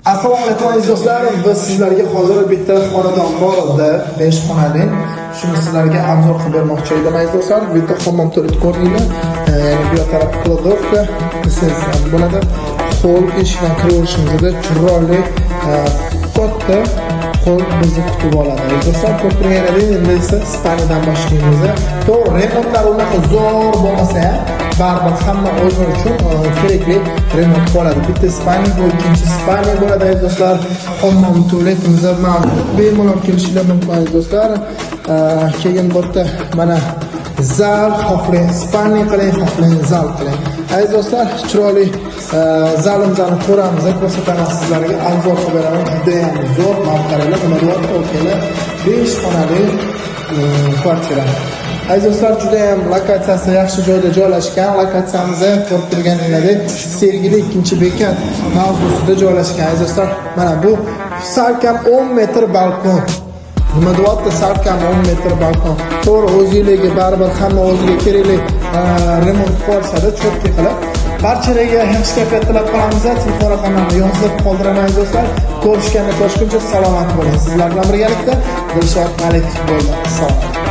Assalomu alaykum aziz do'stlar. Biz sizlarga hozir bitta xonadon bor edi, 5 xonali. Shuni sizlarga obzor qilib bermoqchi edim aziz do'stlar. Bitta hammom to'liq ko'rdinglar. Ya'ni bu taraf kladovka, siz bo'ladi. Hol eshikdan kirishimizda chiroyli katta hol bizni kutib oladi. Aziz do'stlar, ko'pirganida endi esa spaniyadan boshlaymiz. To'g'ri, remontlar unaqa zo'r bo'lmasa ham baribir hamma o'zi uchun kerakli remont bo'ladi. Bitta spaniya bu, ikkinchi spaniya bo'ladi aziz do'stlar. Hammom tualetimiz mavjud. Bemalol kelishinglar mumkin aziz do'stlar. Keyin bu yerda mana zal, xohlang spaniya qiling, xohlang zal qiling. Aziz do'stlar, chiroyli zalimizni ko'ramiz, ko'rsataman sizlarga, obzor qilib beraman. Juda ham zo'r, mana qaranglar, nima deyapti, o'kela 5 xonali kvartira. Aziz do'stlar, juda ham lokatsiyasi yaxshi joyda joylashgan. Lokatsiyamizni ko'rib turganinglardek, Sergeli 2-bekat mavzusida joylashgan. Aziz do'stlar, mana bu salkam 10 metr balkon. Nima deyapti, salkam 10 metr balkon. To'g'ri, o'zingizga baribir hamma o'ziga kerakli remont qilsa-da, cho'tki qilib barchalarga yaxshi kayfiyat tilab qolamiz. Telefon raqamlarimni yozib qoldiraman aziz do'stlar. Ko'rishganda ko'rishguncha salomat bo'ling. Sizlar bilan birgalikda Dilshod Malik bo'ldi. Sog'